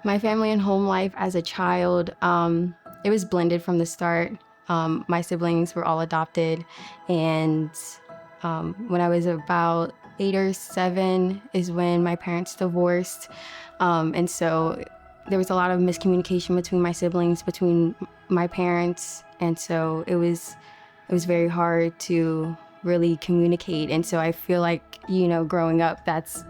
My family and home life as a child, it was blended from the start. My siblings were all adopted, and when I was about 8 or 7 is when my parents divorced. And so there was a lot of miscommunication between my siblings, between my parents, and so it was very hard to really communicate. And so I feel like, growing up, that's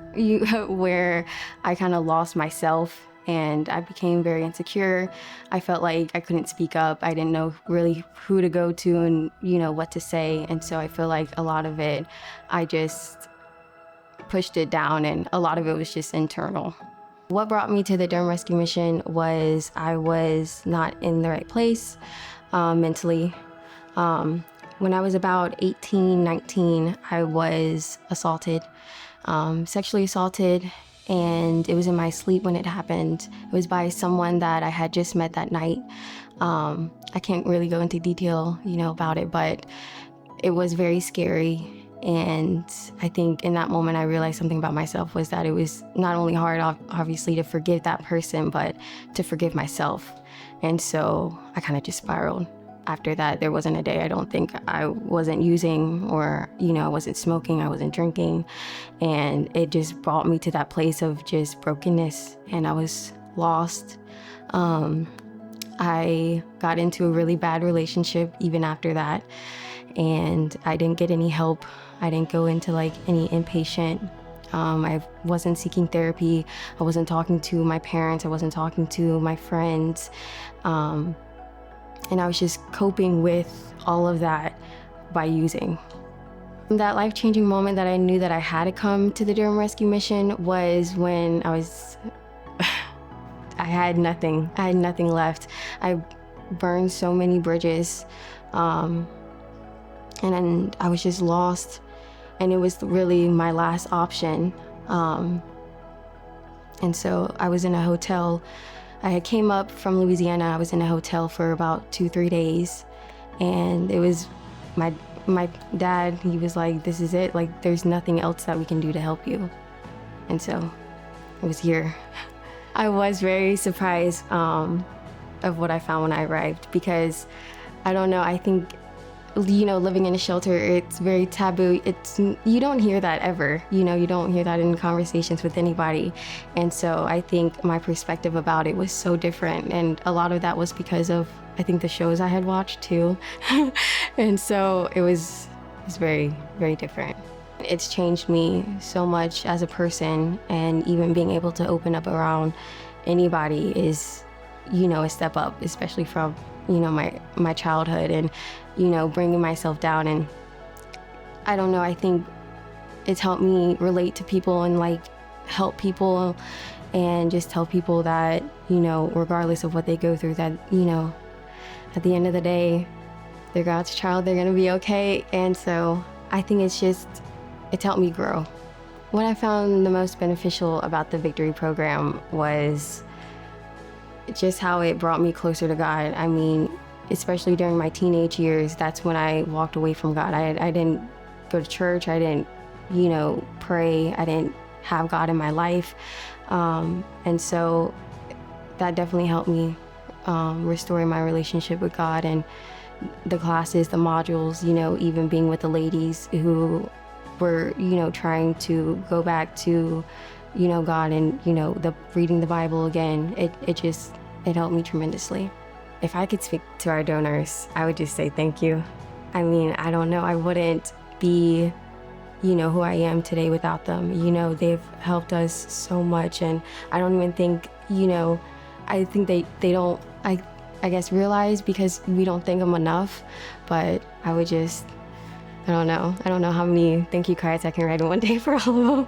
where I kind of lost myself, and I became very insecure. I felt like I couldn't speak up. I didn't know really who to go to and, what to say. And so I feel like a lot of it, I just pushed it down, and a lot of it was just internal. What brought me to the Durham Rescue Mission was I was not in the right place mentally. When I was about 18, 19, I was assaulted, sexually assaulted, and it was in my sleep when it happened. It was by someone that I had just met that night. I can't really go into detail, about it, but it was very scary. And I think in that moment I realized something about myself, was that it was not only hard, obviously, to forgive that person, but to forgive myself. And so I kind of just spiraled. After that, there wasn't a day I don't think I wasn't using, or, I wasn't smoking, I wasn't drinking. And it just brought me to that place of just brokenness, and I was lost. I got into a really bad relationship even after that, and I didn't get any help. I didn't go into any inpatient. I wasn't seeking therapy. I wasn't talking to my parents. I wasn't talking to my friends. And I was just coping with all of that by using. That life-changing moment that I knew that I had to come to the Durham Rescue Mission was when I had nothing. I had nothing left. I burned so many bridges. And then I was just lost. And it was really my last option. And so I was in a hotel. I had came up from Louisiana. I was in a hotel for about 2-3 days. And it was my dad, he was like, this is it. There's nothing else that we can do to help you. And so I was here. I was very surprised of what I found when I arrived, because I don't know, I think, living in a shelter, it's very taboo. You don't hear that ever. You don't hear that in conversations with anybody. And so I think my perspective about it was so different. And a lot of that was because of, I think, the shows I had watched too. And so it was very, very different. It's changed me so much as a person, and even being able to open up around anybody is, a step up, especially from, my childhood, and, bringing myself down. And I don't know, I think it's helped me relate to people and help people, and just tell people that, regardless of what they go through, that, at the end of the day, they're God's child, they're gonna be okay. And so I think it's helped me grow. What I found the most beneficial about the Victory program was just how it brought me closer to God. I mean, especially during my teenage years, that's when I walked away from God. I didn't go to church. I didn't, pray. I didn't have God in my life. And so that definitely helped me restoring my relationship with God. And the classes, the modules, even being with the ladies who were, trying to go back to, God, and, the reading the Bible again, it helped me tremendously. If I could speak to our donors, I would just say thank you. I mean, I don't know, I wouldn't be, who I am today without them. They've helped us so much, and I don't even think, I think they don't, I guess, realize, because we don't thank them enough. But I would just, I don't know how many thank you cards I can write in one day for all of them.